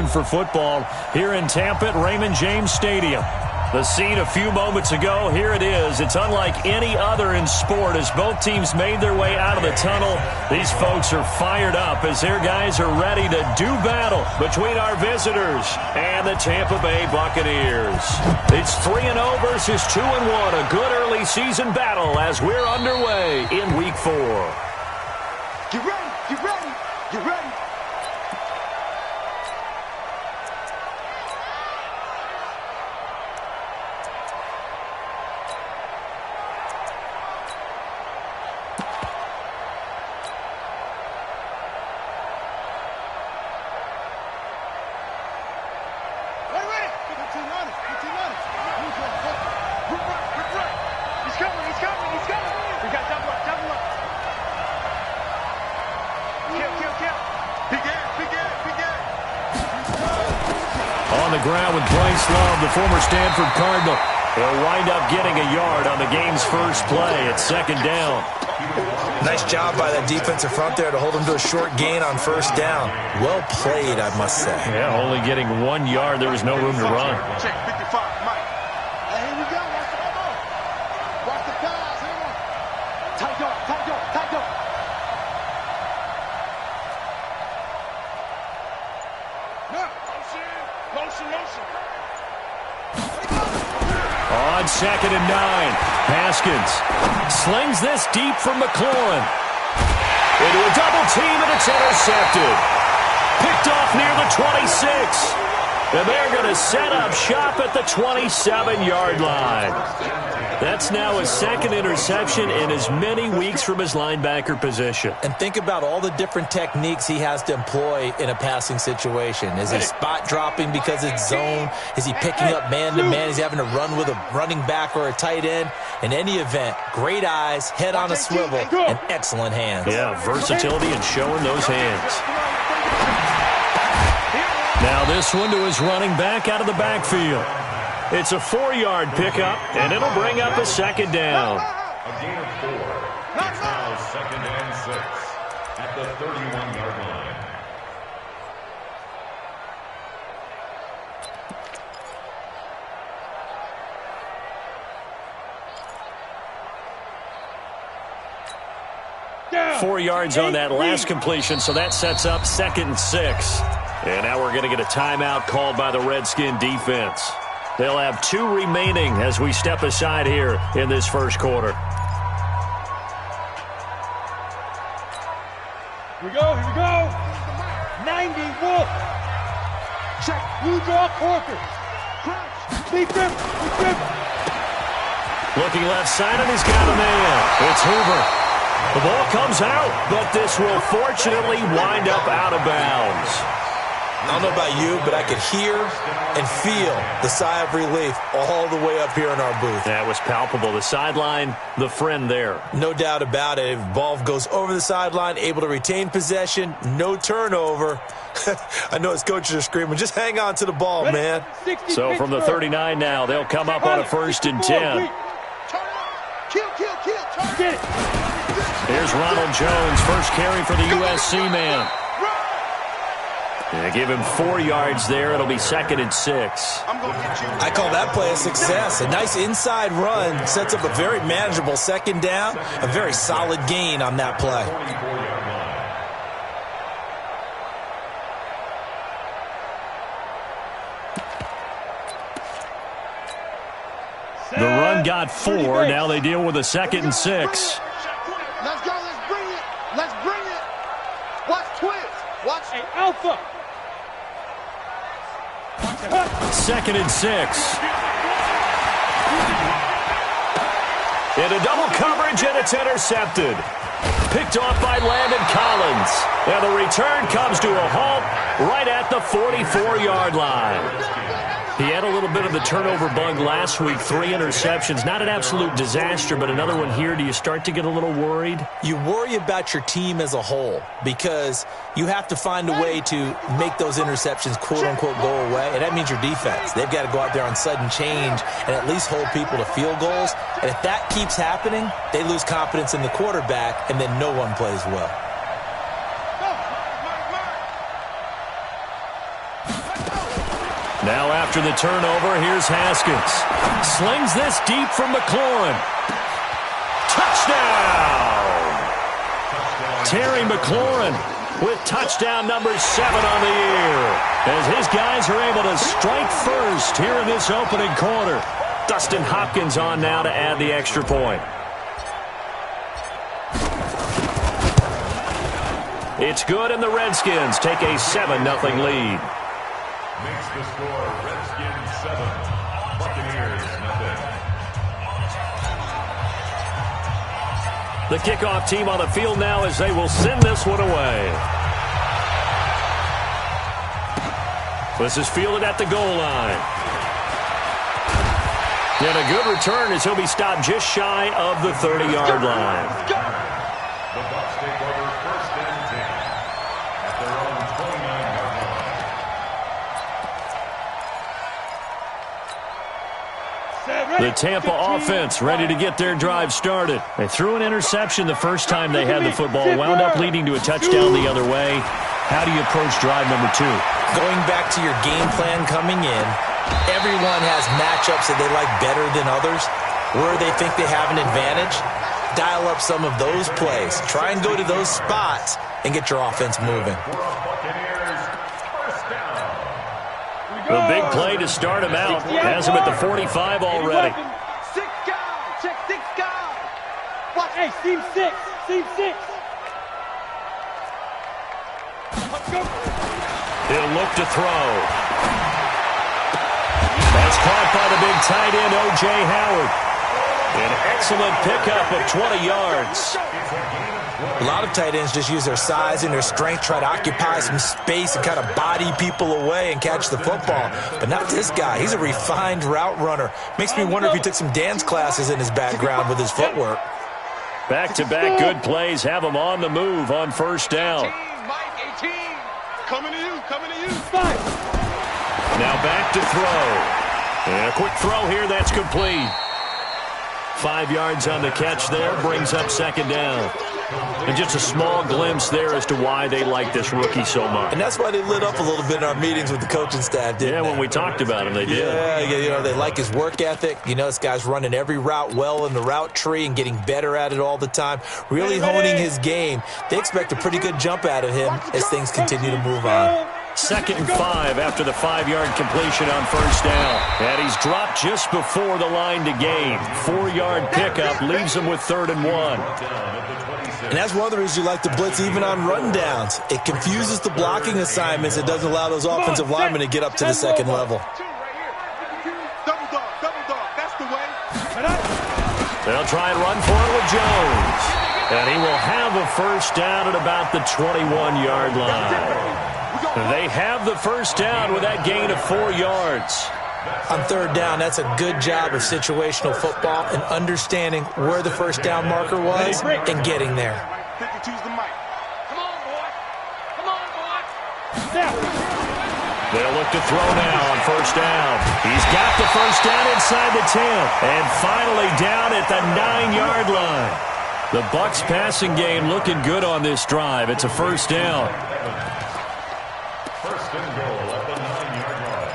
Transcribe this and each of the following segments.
for football here in Tampa at Raymond James Stadium. The scene a few moments ago, here it is. It's unlike any other in sport as both teams made their way out of the tunnel. These folks are fired up as their guys are ready to do battle between our visitors and the Tampa Bay Buccaneers. It's 3-0 versus 2-1, a good early season battle as we're underway in Week 4. Get ready, get ready, get ready. The former Stanford Cardinal. They'll wind up getting a yard on the game's first play at second down. Nice job by that defensive front there to hold them to a short gain on first down. Well played, I must say. Yeah, only getting 1 yard. There was no room to run. Check 55, Mike. Here we go. Watch the pass. Hang on. Tight up, tight up, tight up. Motion. On 2nd and 9, Haskins slings this deep from McLaurin. Into a double team, and it's intercepted. Picked off near the 26. And they're going to set up shop at the 27-yard line. That's now his second interception in as many weeks from his linebacker position. And think about all the different techniques he has to employ in a passing situation. Is he spot dropping because it's zone? Is he picking up man-to-man? Is he having to run with a running back or a tight end? In any event, great eyes, head on a swivel, and excellent hands. Yeah, versatility and showing those hands. Now this one to his running back out of the backfield. It's a 4-yard pickup, and it'll bring up a second down. A gain of 4. It's now 2nd and 6 at the 31-yard line. Yeah. 4 yards on that last completion, so that sets up 2nd and 6. And now we're going to get a timeout called by the Redskin defense. They'll have 2 remaining as we step aside here in this first quarter. Here we go. 90 Wolf. Check. Blue draw Corker. Deep grip. Looking left side, and he's got a man. It's Hoover. The ball comes out, but this will fortunately wind up out of bounds. I don't know about you, but I could hear and feel the sigh of relief all the way up here in our booth. That was palpable. The sideline, the friend there. No doubt about it. If ball goes over the sideline, able to retain possession, no turnover. I know his coaches are screaming, just hang on to the ball, man. So from the 39 now, they'll come up on a 1st and 10. Here's Ronald Jones, first carry for the USC man. Give him 4 yards there. It'll be 2nd and 6. I call that play a success. A nice inside run sets up a very manageable second down. A very solid gain on that play. The run got 4. Now they deal with a 2nd and 6. Let's go. Let's bring it. Watch twist. Watch. Hey, Alpha. 2nd and 6. Into double coverage, and it's intercepted. Picked off by Landon Collins. And the return comes to a halt right at the 44-yard line. He had a little bit of the turnover bug last week, 3 interceptions. Not an absolute disaster, but another one here. Do you start to get a little worried? You worry about your team as a whole because you have to find a way to make those interceptions, quote-unquote, go away, and that means your defense. They've got to go out there on sudden change and at least hold people to field goals. And if that keeps happening, they lose confidence in the quarterback, and then no one plays well. Now after the turnover, here's Haskins. Slings this deep from McLaurin. Touchdown! Terry McLaurin with touchdown number 7 on the year. As his guys are able to strike first here in this opening quarter. Dustin Hopkins on now to add the extra point. It's good, and the Redskins take a 7-0 lead. Makes the score Redskins 7, Buccaneers 0. The kickoff team on the field now as they will send this one away. This is fielded at the goal line. And a good return as he'll be stopped just shy of the 30-yard line. The Bucs take over 1st and 10 at their own 29-yard line. The Tampa offense ready to get their drive started. They threw an interception the first time they had the football, wound up leading to a touchdown the other way. How do you approach drive number 2? Going back to your game plan coming in, everyone has matchups that they like better than others. Where they think they have an advantage, dial up some of those plays. Try and go to those spots and get your offense moving. The big play to start him out has him at the 45 already. 6 guys. Check 6 guys. Watch. Hey, seam 6. Seam 6. Let's go. He'll look to throw. That's caught by the big tight end, O.J. Howard. An excellent pickup of 20 yards. A lot of tight ends just use their size and their strength, try to occupy some space and kind of body people away and catch the football. But not this guy. He's a refined route runner. Makes me wonder if he took some dance classes in his background with his footwork. Back-to-back good plays have him on the move on first down. Mike, 18. Coming to you. Coming to you. Now back to throw. And a quick throw here, that's complete. 5 yards on the catch there, brings up second down. And just a small glimpse there as to why they like this rookie so much. And that's why they lit up a little bit in our meetings with the coaching staff, didn't they? When we talked about him, they did. Yeah, you know, they like his work ethic. You know, this guy's running every route well in the route tree and getting better at it all the time, really honing his game. They expect a pretty good jump out of him as things continue to move on. 2nd and 5 after the 5-yard completion on first down. And he's dropped just before the line to gain. 4-yard pickup leaves him with 3rd and 1. And that's one of the reasons you like to blitz even on run downs. It confuses the blocking assignments. It doesn't allow those offensive linemen to get up to the second level. Double dog. That's the way. They'll try and run for it with Jones. And he will have a first down at about the 21-yard line. They have the first down with that gain of 4 yards. On 3rd down, that's a good job of situational football and understanding where the first down marker was and getting there. 52's the mic. Come on, boy. Come on, boy. They'll look to throw now on first down. He's got the first down inside the 10. And finally down at the 9-yard line. The Bucs passing game looking good on this drive. It's a first down. First and goal at the 9-yard line.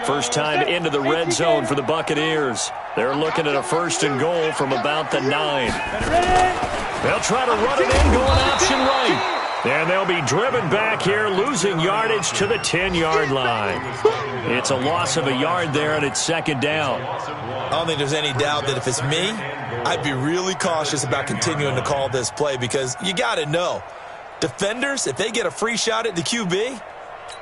First time into the red zone for the Buccaneers. They're looking at a first and goal from about the 9. They'll try to run it in, going option right. And they'll be driven back here, losing yardage to the 10-yard line. It's a loss of a yard there, and it's 2nd down. I don't think there's any doubt that if it's me, I'd be really cautious about continuing to call this play because you got to know, defenders, if they get a free shot at the QB,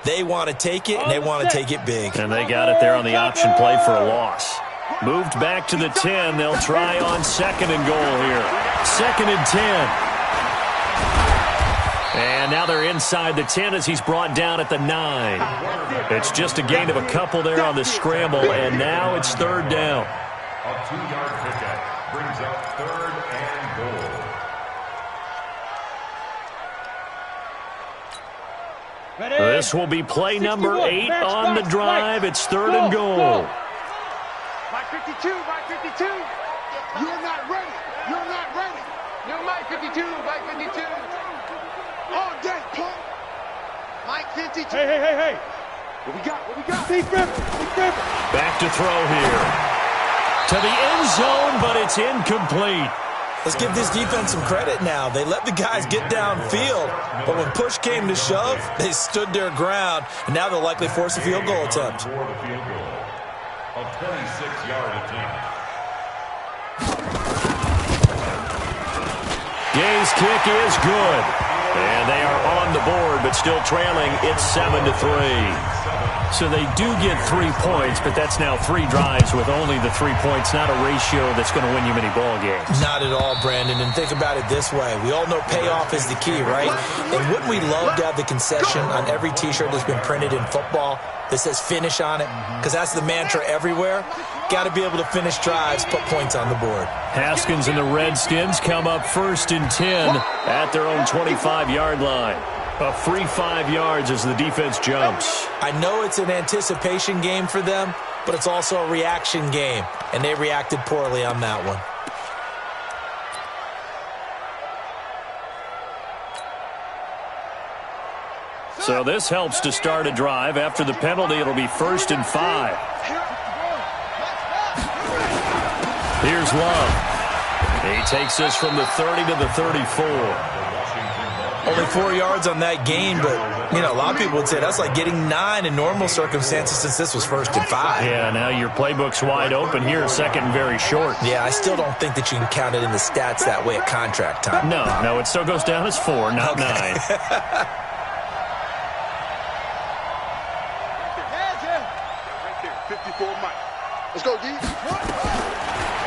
they want to take it, and they want to take it big. And they got it there on the option play for a loss. Moved back to the 10. They'll try on 2nd and goal here. 2nd and 10. And now they're inside the 10 as he's brought down at the 9. It's just a gain of a couple there on the scramble, and now it's 3rd down. A 2-yard pickup brings up 3rd and goal. This will be play number 8 on the drive. It's 3rd and goal. Mike 52. You're not ready. You're not Mike 52, Mike 52. All day, punk. Mike 52. Hey. What we got? What we got? Steve Griffin. Back to throw here. To the end zone, but it's incomplete. Let's give this defense some credit now. They let the guys get downfield, but when push came to shove, they stood their ground, and now they'll likely force a field goal attempt. A 26-yard attempt. Gay's kick is good. And they are on the board, but still trailing. It's 7-3. So they do get 3 points, but that's now 3 drives with only the 3 points, not a ratio that's going to win you many ball games. Not at all, Brandon. And think about it this way. We all know payoff is the key, right? And wouldn't we love to have the concession on every T-shirt that's been printed in football that says finish on it? Because that's the mantra everywhere. Got to be able to finish drives, put points on the board. Haskins and the Redskins come up 1st and 10 at their own 25-yard line. A free 5 yards as the defense jumps. I know it's an anticipation game for them, but it's also a reaction game, and they reacted poorly on that one. So this helps to start a drive. After the penalty, it'll be 1st and 5. Here's Love. He takes this from the 30 to the 34. Only 4 yards on that gain, but, you know, a lot of people would say that's like getting 9 in normal circumstances since this was 1st and 5. Yeah, now your playbook's wide open here, 2nd and very short. Yeah, I still don't think that you can count it in the stats that way at contract time. No, it still goes down as 4, not 9. Right there, 54 Mike. Let's go, D.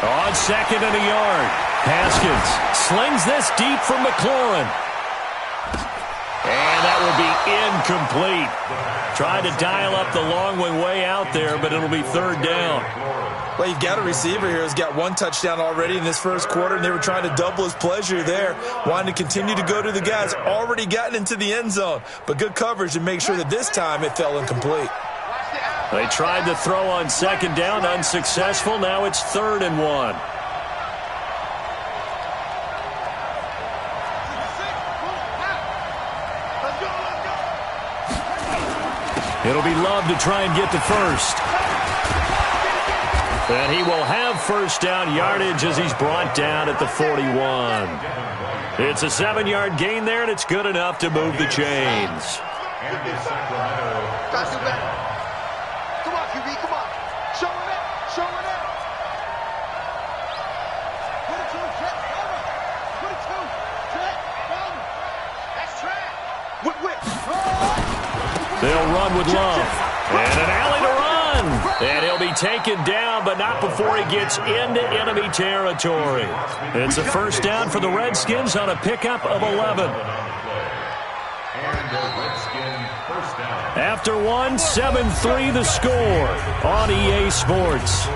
On 2nd and a yard, Haskins slings this deep from McLaurin. And that will be incomplete. Tried to dial up the long one way out there, but it'll be 3rd down. Well, you've got a receiver here who's got 1 touchdown already in this first quarter, and they were trying to double his pleasure there, wanting to continue to go to the guys already gotten into the end zone. But good coverage to make sure that this time it fell incomplete. They tried to throw on 2nd down, unsuccessful. Now it's 3rd and 1. It'll be Love to try and get to first. And he will have 1st down yardage as he's brought down at the 41. It's a 7-yard gain there, and it's good enough to move the chains. Come on, QB, come on. Show it up. Put it to him, check, cover. Put it to him, check, cover. That's track. Whip. They'll run with Love. And an alley to run. And he'll be taken down, but not before he gets into enemy territory. It's a 1st down for the Redskins on a pickup of 11. After 1, 7-3 the score on EA Sports.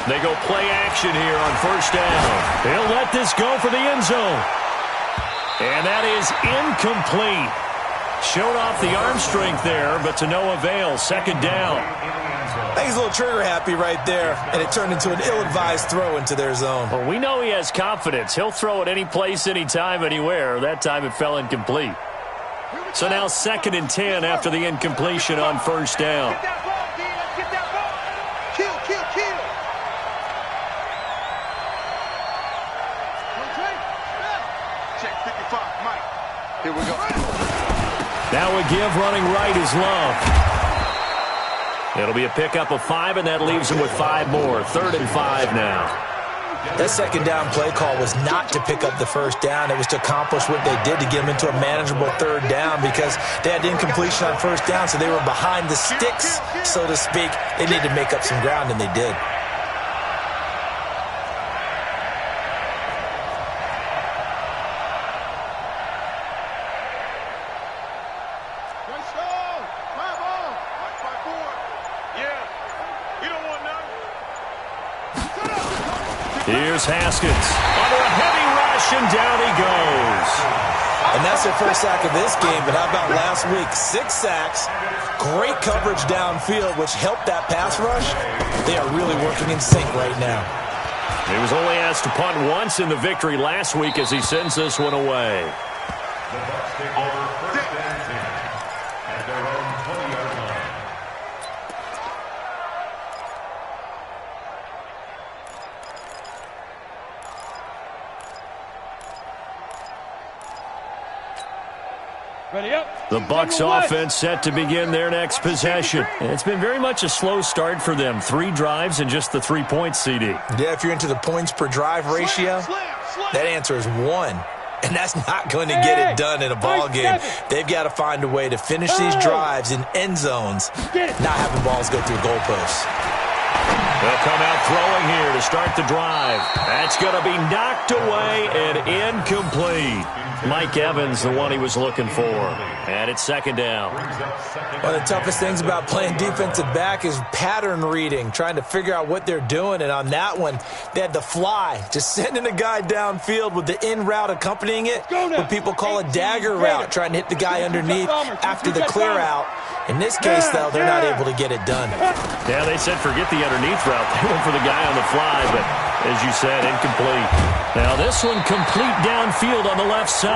They go play action here on 1st down. He'll let this go for the end zone. And that is incomplete. Showed off the arm strength there, but to no avail. 2nd down. I think he's a little trigger happy right there, and it turned into an ill-advised throw into their zone. Well, we know he has confidence. He'll throw it any place, anytime, anywhere. That time it fell incomplete. So now 2nd and 10 after the incompletion on 1st down. Get that ball, D. Let's get that ball. Kill. Check 55, Mike. Here we go. Now a give running right is Love. It'll be a pickup of 5, and that leaves him with 5 more. 3rd and 5 now. That 2nd down play call was not to pick up the 1st down. It was to accomplish what they did to get them into a manageable 3rd down because they had incompletion on 1st down, so they were behind the sticks, so to speak. They needed to make up some ground, and they did. Here's Haskins. Under a heavy rush, and down he goes. And that's their first sack of this game, but how about last week? 6 sacks, great coverage downfield, which helped that pass rush. They are really working in sync right now. He was only asked to punt once in the victory last week as he sends this one away. The Bucs take over first and 10 at their own 20-yard line. Ready up. The Bucs offense set to begin their next possession. It's been very much a slow start for them. 3 drives and just the 3 points, CD. Yeah, if you're into the points per drive ratio, that answer is 1. And that's not going to get it done in a ball game. They've got to find a way to finish these drives in end zones, not having balls go through goalposts. They'll come out throwing here to start the drive. That's going to be knocked away and incomplete. Mike Evans, the one he was looking for. And it's second down. One of the toughest things about playing defensive back is pattern reading, trying to figure out what they're doing. And on that one, they had the fly, just sending a guy downfield with the in route accompanying it, what people call a dagger route, trying to hit the guy underneath after the clear out. In this case, though, they're not able to get it done. Yeah, they said forget the underneath route. They went for the guy on the fly, but as you said, incomplete. Now this one complete downfield on the left side.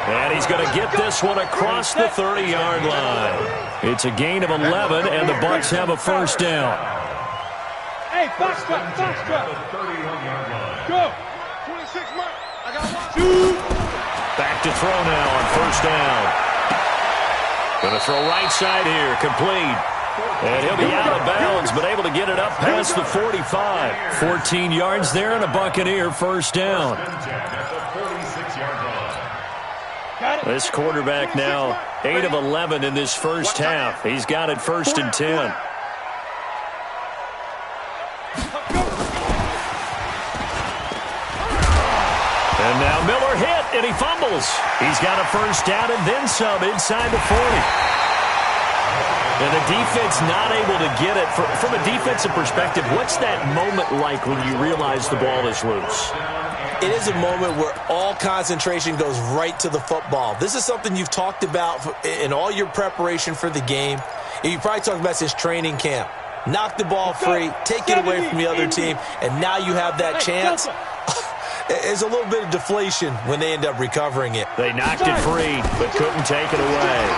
And he's going to get this one across the 30-yard line. It's a gain of 11, and the Bucs have a first down. Hey, box cut, box cut. Go. 26 Mike. I got one. Back to throw now on first down. Going to throw right side here, complete. And he'll be out of bounds, but able to get it up past the 45. 14 yards there and a Buccaneer first down. This quarterback now 8 of 11 in this first half. He's got it first and 10. And now Miller hit, and he fumbles. He's got a first down and then some inside the 40. And the defense not able to get it. From a defensive perspective, what's that moment like when you realize the ball is loose? It is a moment where all concentration goes right to the football. This is something you've talked about in all your preparation for the game. You probably talked about since training camp. Knock the ball free, take it away from the other team, and now you have that chance. There's a little bit of deflation when they end up recovering it. They knocked it free, but couldn't take it away.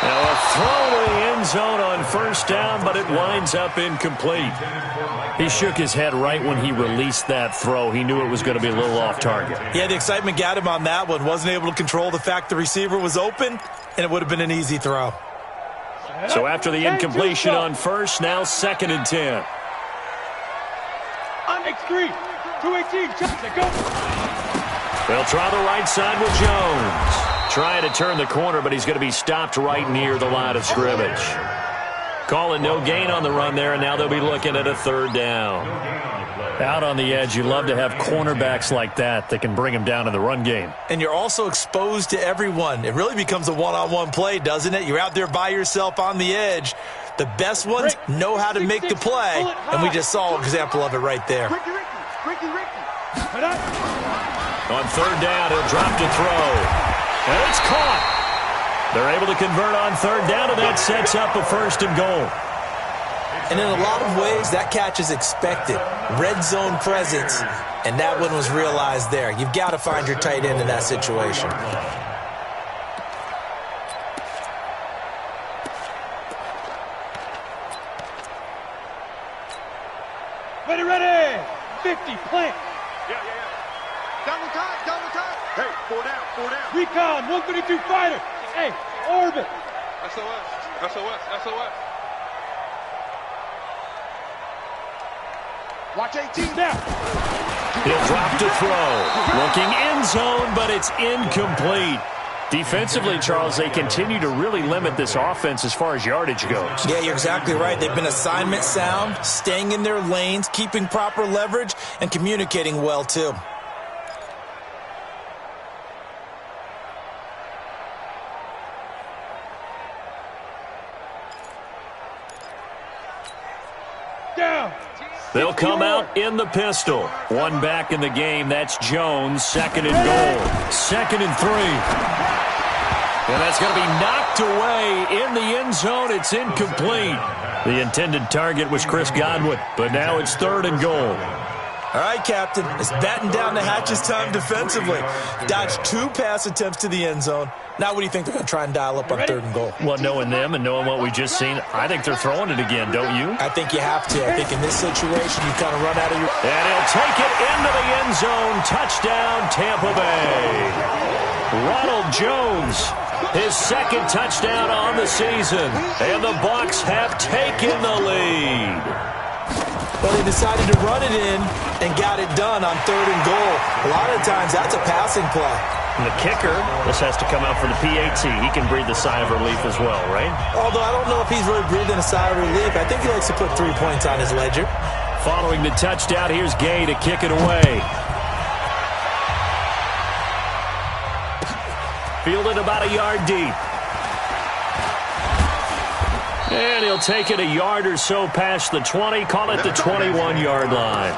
Now a throw to the end zone on first down, but it winds up incomplete. He shook his head right when he released that throw. He knew it was going to be a little off target. Yeah, the excitement got him on that one. Wasn't able to control the fact the receiver was open, and it would have been an easy throw. So after the incompletion on first, now second and 10. X3, 218, Johnson, go. They'll try the right side with Jones. Trying to turn the corner, but he's going to be stopped right near the line of scrimmage. Calling no gain on the run there, and now they'll be looking at a third down. Out on the edge, you love to have cornerbacks like that can bring them down in the run game. And you're also exposed to everyone. It really becomes a one-on-one play, doesn't it? You're out there by yourself on the edge. The best ones know how to make the play, and we just saw an example of it right there. Ricky. On third down, he'll drop to throw. And it's caught. They're able to convert on third down, and that sets up a first and goal. And in a lot of ways, that catch is expected. Red zone presence, and that one was realized there. You've got to find your tight end in that situation. Ready. 50, plant. Yeah. Double time. Hey, 4 down. Recon, 132 fighter. Hey, orbit. SOS. Watch 18 now. He'll drop to throw. Looking end zone, but it's incomplete. Defensively, Charles, they continue to really limit this offense as far as yardage goes. Yeah, you're exactly right. They've been assignment sound, staying in their lanes, keeping proper leverage, and communicating well, too. Down. They'll come out in the pistol. One back in the game. That's Jones. Second and goal. 2nd and 3. And that's going to be knocked away in the end zone. It's incomplete. The intended target was Chris Godwin, but now it's 3rd and goal. All right, Captain. It's batten down the hatches time defensively. Dodged 2 pass attempts to the end zone. Now what do you think they're going to try and dial up on 3rd and goal? Well, knowing them and knowing what we just seen, I think they're throwing it again, don't you? I think you have to. I think in this situation, you kind of run out of your... And he'll take it into the end zone. Touchdown, Tampa Bay. Ronald Jones, his 2nd touchdown on the season. And the Bucs have taken the lead. Well, they decided to run it in and got it done on 3rd and goal. A lot of times, that's a passing play. And the kicker, this has to come out for the PAT. He can breathe a sigh of relief as well, right? Although I don't know if he's really breathing a sigh of relief. I think he likes to put 3 points on his ledger. Following the touchdown, here's Gay to kick it away. Fielded about a yard deep. And he'll take it a yard or so past the 20. Call it the 21-yard line.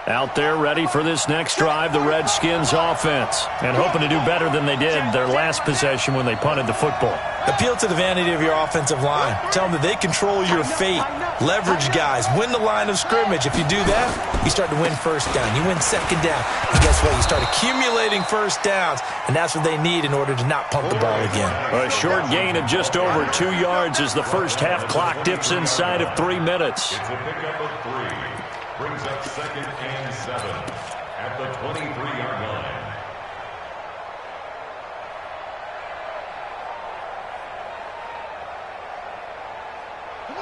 Out there ready for this next drive, the Redskins offense. And hoping to do better than they did their last possession when they punted the football. Appeal to the vanity of your offensive line. Tell them that they control your fate. Leverage guys. Win the line of scrimmage. If you do that, you start to win 1st down. You win 2nd down. And guess what? You start accumulating 1st downs. And that's what they need in order to not pump the ball again. A short gain of just over 2 yards as the first half clock dips inside of 3 minutes. It's a pickup of 3. Brings up 2nd and 7 at the 23-yard line.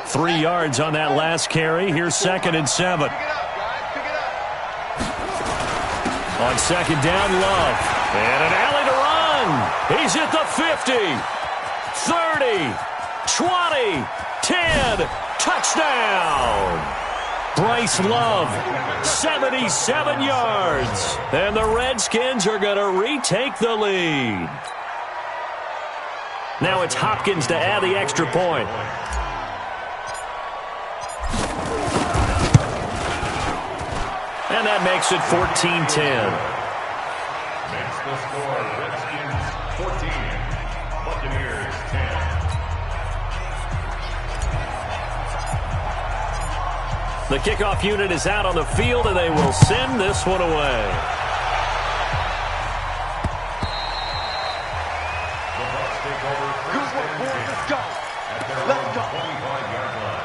Three yards on that last carry. Here's 2nd and 7. On 2nd down, Love. And an alley to run. He's at the 50, 30, 20, 10. Touchdown. Bryce Love, 77 yards. And the Redskins are going to retake the lead. Now it's Hopkins to add the extra point. And that makes it 14-10. Makes the score Redskins 14, Buccaneers 10. The kickoff unit is out on the field, and they will send this one away. The Bucs take over 1st and 10 Let's go. at their Let's go. 25-yard line.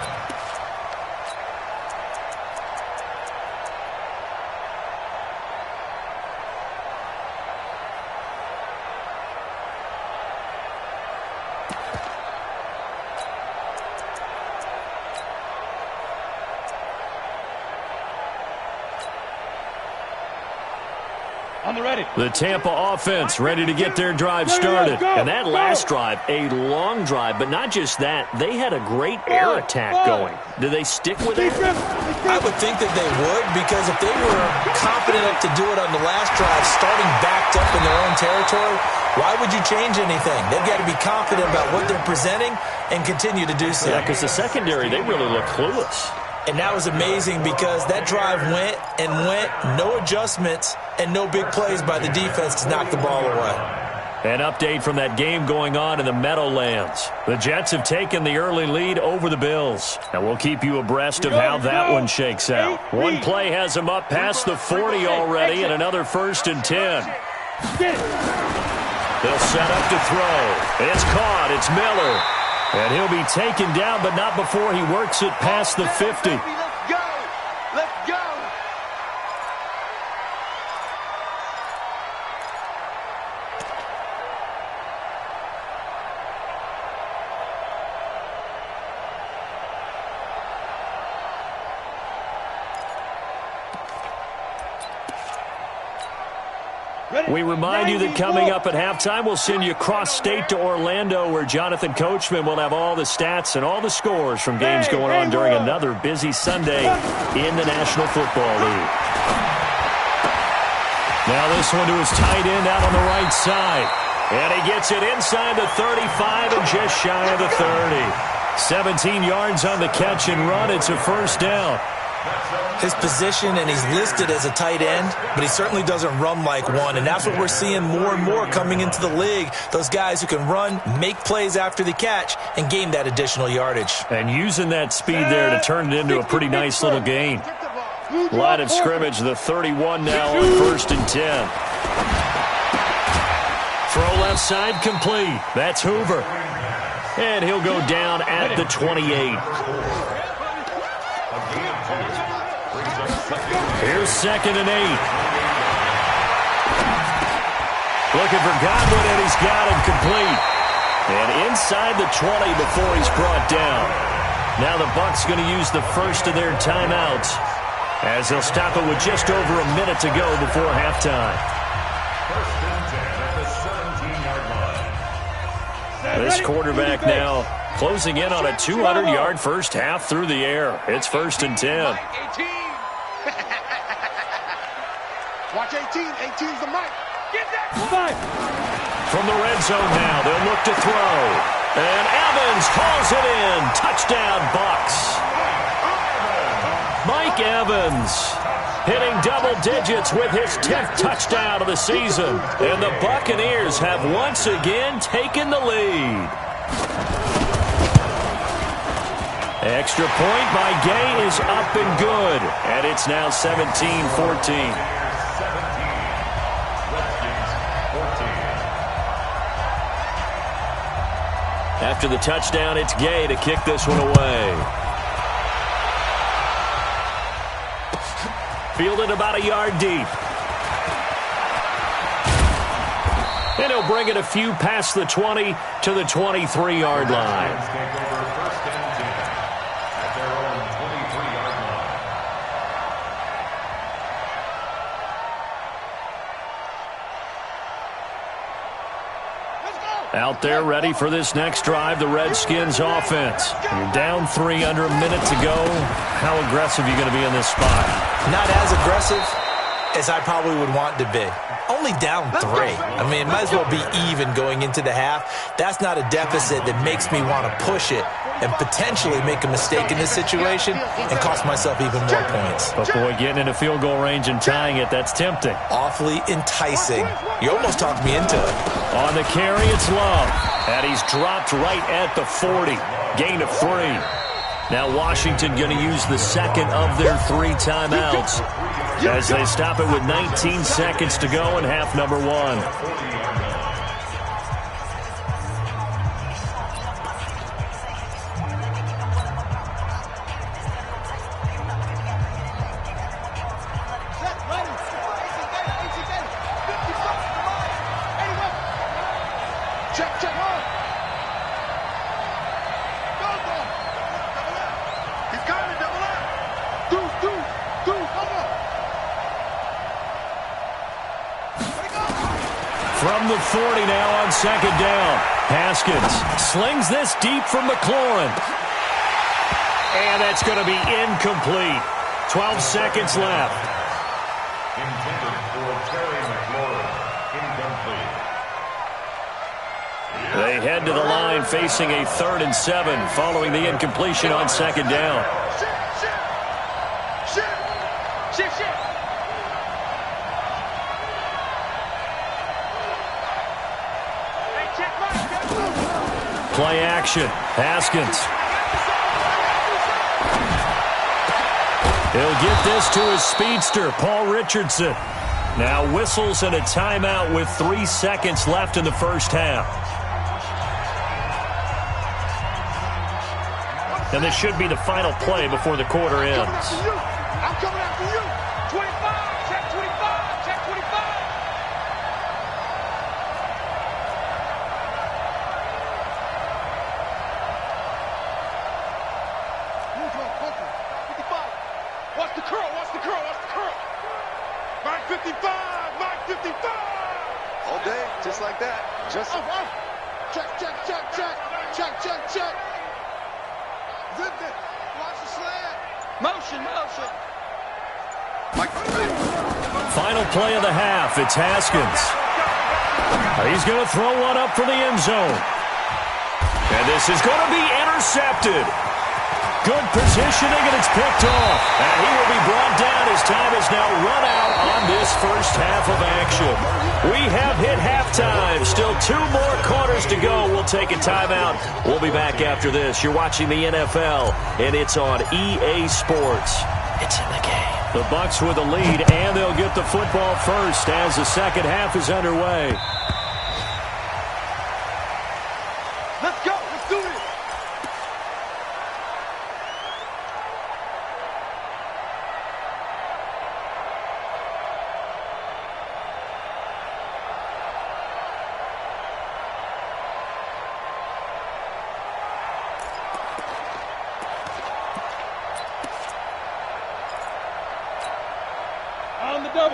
On the ready. The Tampa offense ready to get their drive started. And that last drive, a long drive, but not just that. They had a great air attack going. Do they stick with it? I would think that they would, because if they were confident enough to do it on the last drive, starting backed up in their own territory, why would you change anything? They've got to be confident about what they're presenting and continue to do so. Yeah, because the secondary, they really look clueless. And that was amazing because that drive went and went, no adjustments, and no big plays by the defense to knock the ball away. An update from that game going on in the Meadowlands. The Jets have taken the early lead over the Bills. And we'll keep you abreast of how that one shakes out. One play has them up past the 40 already, and another 1st and 10. They'll set up to throw. It's caught. It's Miller. And he'll be taken down, but not before he works it past the 50. Let's go. Let's go. We remind you that coming up at halftime, we'll send you cross-state to Orlando, where Jonathan Coachman will have all the stats and all the scores from games going on during another busy Sunday in the National Football League. Now this one to his tight end out on the right side. And he gets it inside the 35 and just shy of the 30. 17 yards on the catch and run. It's a first down. His position, and he's listed as a tight end, but he certainly doesn't run like one, and that's what we're seeing more and more coming into the league. Those guys who can run, make plays after the catch, and gain that additional yardage. And using that speed there to turn it into a pretty nice little gain. Line of scrimmage, the 31 now on 1st and 10. Throw left side complete. That's Hoover. And he'll go down at the 28. Here's 2nd and 8. Looking for Godwin, and he's got him complete. And inside the 20 before he's brought down. Now the Bucs going to use the first of their timeouts, as they'll stop it with just over a minute to go before halftime. 1st and 10 at the 17-yard line. This quarterback now closing in on a 200-yard first half through the air. It's 1st and 10. Watch 18. 18's the mic. Get that fight. From the red zone now, they'll look to throw. And Evans hauls it in. Touchdown, Bucs. Mike Evans hitting double digits with his 10th touchdown of the season. And the Buccaneers have once again taken the lead. Extra point by Gay is up and good. And it's now 17-14. After the touchdown, it's Gay to kick this one away. Fielded about a yard deep. And he'll bring it a few past the 20 to the 23-yard line. Out there ready for this next drive, the Redskins offense. You're down 3 under a minute to go. How aggressive are you going to be in this spot? Not as aggressive as I probably would want to be. Only down 3. I mean, it might as well be even going into the half. That's not a deficit that makes me want to push it and potentially make a mistake in this situation and cost myself even more points. But boy, getting into field goal range and tying it, that's tempting. Awfully enticing. You almost talked me into it. On the carry, it's Love. And he's dropped right at the 40. Gain of 3. Now Washington going to use the second of their 3 timeouts as they stop it with 19 seconds to go in half number 1. From the 40 now on 2nd down. Haskins slings this deep from McLaurin. And that's going to be incomplete. 12 seconds left. Intended for Terry McLaurin. Incomplete. They head to the line facing a 3rd and 7 following the incompletion on 2nd down. Play action. Haskins. He'll get this to his speedster, Paul Richardson. Now whistles and a timeout with 3 seconds left in the first half. And this should be the final play before the quarter ends. I'm coming after you. 25, check 25, check 25. Watch the curl, watch the curl, watch the curl. Mark 55, Mark 55. Just like that. Just check, check, check, check, check, check, check. Zip it. Watch the slant. Motion, motion. Final play of the half. It's Haskins. He's going to throw one up for the end zone. And this is going to be intercepted. Good positioning, and it's picked off. And he will be brought down. His time is now run out on this first half of action. We have hit halftime. Still 2 more quarters to go. We'll take a timeout. We'll be back after this. You're watching the NFL, and it's on EA Sports. It's in the game. The Bucs with the lead, and they'll get the football first as the second half is underway. Let's go. Let's do this.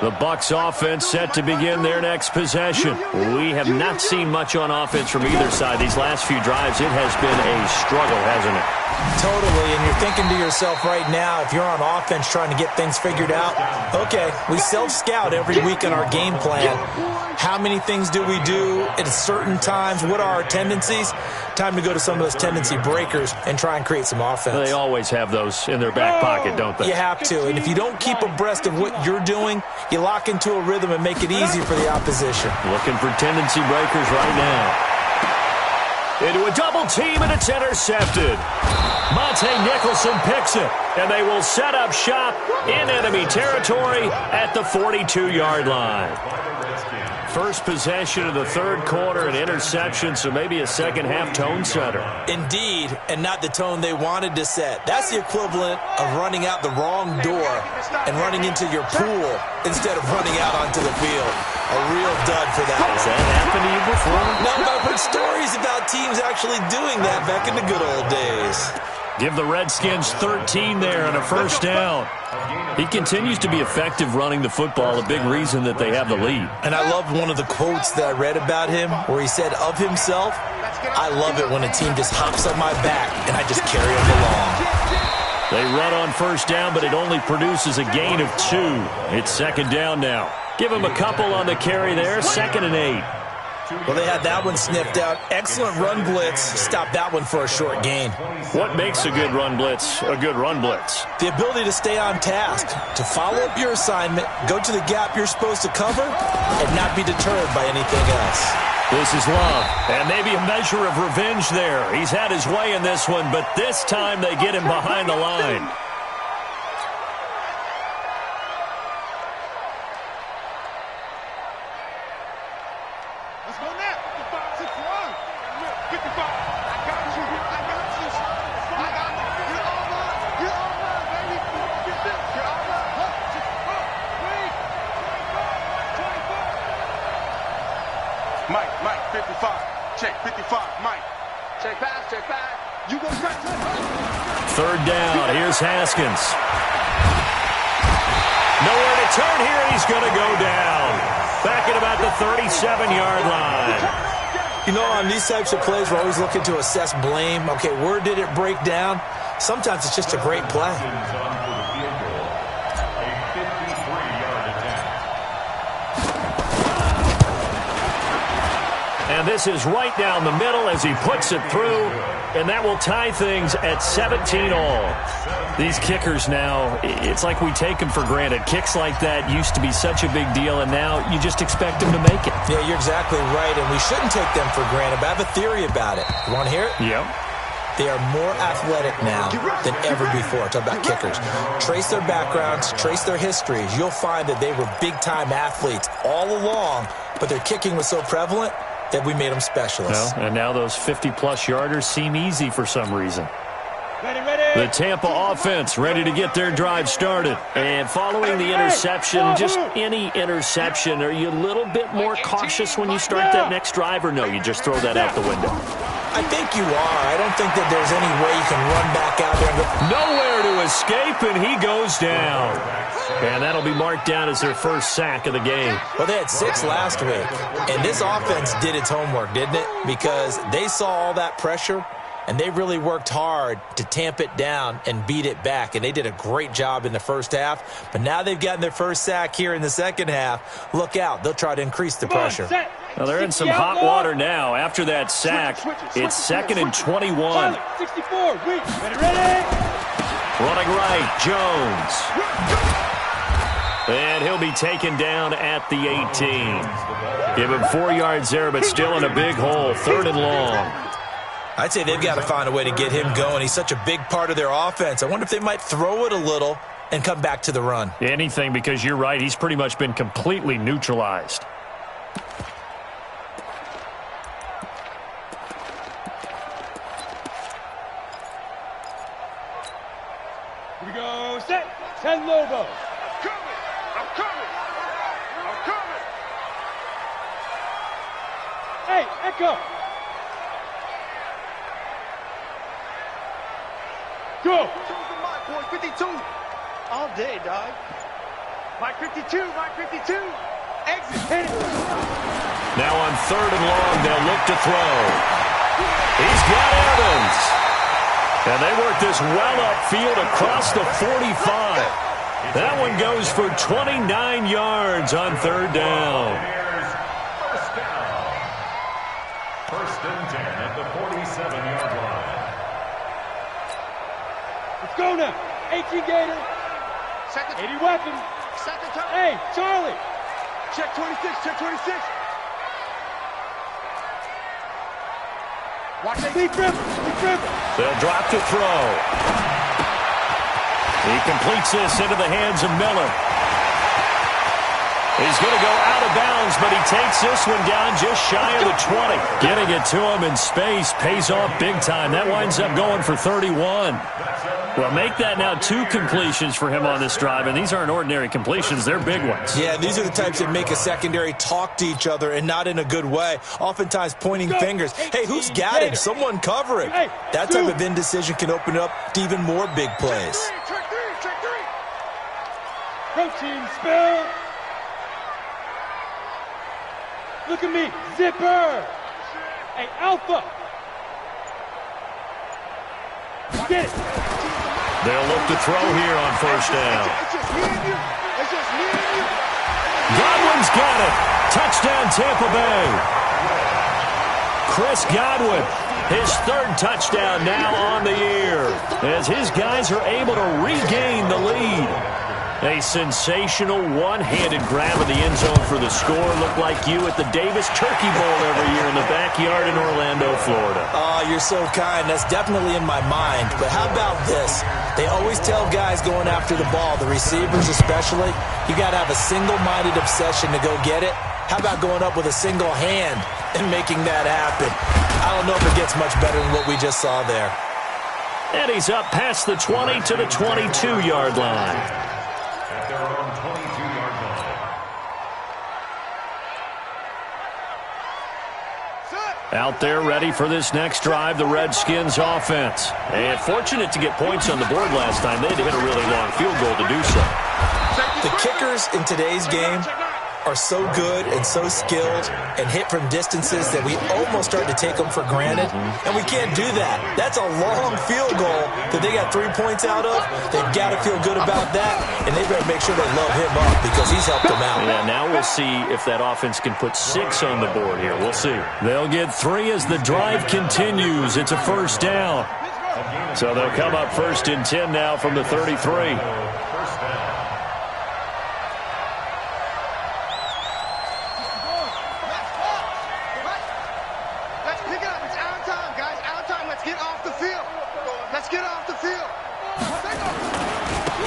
The Bucs offense set to begin their next possession. We have not seen much on offense from either side. These last few drives, it has been a struggle, hasn't it? Totally, and you're thinking to yourself right now, if you're on offense trying to get things figured out, okay, we self-scout every week in our game plan. How many things do we do at certain times? What are our tendencies? Time to go to some of those tendency breakers and try and create some offense. They always have those in their back pocket, don't they? You have to, and if you don't keep abreast of what you're doing, you lock into a rhythm and make it easy for the opposition. Looking for tendency breakers right now. Into a double team, and it's intercepted. Monte Nicholson picks it, and they will set up shop in enemy territory at the 42-yard line. First possession of the third quarter, an interception, so maybe a second-half tone setter. Indeed, and not the tone they wanted to set. That's the equivalent of running out the wrong door and running into your pool instead of running out onto the field. A real dud for that. Has that happened to you before? No, but I've heard stories about teams actually doing that back in the good old days. Give the Redskins 13 there and a first down. He continues to be effective running the football, a big reason that they have the lead. And I loved one of the quotes that I read about him where he said of himself, I love it when a team just hops on my back and I just carry them along. They run on first down, but it only produces a gain of 2. It's second down now. Give him a couple on the carry there, 2nd and 8. Well, they had that one sniffed out. Excellent run blitz. Stopped that one for a short gain. What makes a good run blitz a good run blitz? The ability to stay on task, to follow up your assignment, go to the gap you're supposed to cover, and not be deterred by anything else. This is Love, and maybe a measure of revenge there. He's had his way in this one, but this time they get him behind the line. Mike, 55. Check, 55. Mike. Check pass, check back. You go back. Third down. Here's Haskins. Nowhere to turn here. He's going to go down. Back at about the 37-yard line. You know, on these types of plays, we're always looking to assess blame. Okay, where did it break down? Sometimes it's just a great play. And this is right down the middle as he puts it through, and that will tie things at 17-all. These kickers now, it's like we take them for granted. Kicks like that used to be such a big deal, and now you just expect them to make it. Yeah, you're exactly right, and we shouldn't take them for granted, but I have a theory about it. You want to hear it? Yep. They are more athletic now than ever before. Talk about kickers. Trace their backgrounds, trace their histories. You'll find that they were big-time athletes all along, but their kicking was so prevalent that we made them specialists. Well, and now those 50-plus yarders seem easy for some reason. The Tampa offense ready to get their drive started. And following the interception, just any interception, are you a little bit more cautious when you start that next drive, or no, you just throw that out the window? I think you are. I don't think that there's any way you can run back out there and go. Nowhere to escape, and he goes down. And that'll be marked down as their first sack of the game. Well, they had 6 last week, and this offense did its homework, didn't it? Because they saw all that pressure, and they really worked hard to tamp it down and beat it back. And they did a great job in the first half. But now they've gotten their first sack here in the second half. Look out. They'll try to increase the pressure. Well, they're in some hot water now. After that sack, it's 2nd and 21. 64, ready? Running right, Jones. And he'll be taken down at the 18. Give him 4 yards there, but still in a big hole. 3rd and long. I'd say they've got to find a way to get him going. He's such a big part of their offense. I wonder if they might throw it a little and come back to the run. Anything, because you're right. He's pretty much been completely neutralized. Here we go, set. 10 Lobo. I'm coming. Hey, Echo. Go. Boy, 52. All day, dog. Mike 52. Exit. Hit it. Now on 3rd and long, they'll look to throw. He's got Evans. And they work this well upfield across the 45. That one goes for 29 yards on 3rd down. First and 10 at the 47-yard line. Let's go now. 18 Gator. Second. 80 weapon. Second time. Hey, Charlie. Check 26. Watch it. Deep river. They'll drop to throw. He completes this into the hands of Miller. He's going to go out of bounds, but he takes this one down just shy of the 20. Getting it to him in space pays off big time. That winds up going for 31. Well, make that now 2 completions for him on this drive, and these aren't ordinary completions. They're big ones. Yeah, these are the types that make a secondary talk to each other and not in a good way, oftentimes pointing fingers. Hey, who's got him? Someone cover him. That type of indecision can open up to even more big plays. Check three. Protein spill. Look at me. Zipper. Hey, Alpha. Get it. They'll look to throw here on 1st down. It's just me and you. Godwin's got it. Touchdown, Tampa Bay. Chris Godwin, his 3rd touchdown now on the year, as his guys are able to regain the lead. A sensational one-handed grab of the end zone for the score. Looked like you at the Davis Turkey Bowl every year in the backyard in Orlando, Florida. Oh, you're so kind. That's definitely in my mind. But how about this? They always tell guys going after the ball, the receivers especially, you got to have a single-minded obsession to go get it. How about going up with a single hand and making that happen? I don't know if it gets much better than what we just saw there. And he's up past the 20 to the 22-yard line. At their own 22-yard line. Out there ready for this next drive, the Redskins offense. And fortunate to get points on the board last time. They had to hit a really long field goal to do so. The kickers in today's game are so good and so skilled and hit from distances that we almost start to take them for granted, and we can't do that. That's a long field goal that they got 3 points out of. They've got to feel good about that, and they better make sure they load him up because he's helped them out. Yeah, now we'll see if that offense can put 6 on the board here. We'll see. They'll get 3 as the drive continues. It's a 1st down. So they'll come up 1st and 10 now from the 33.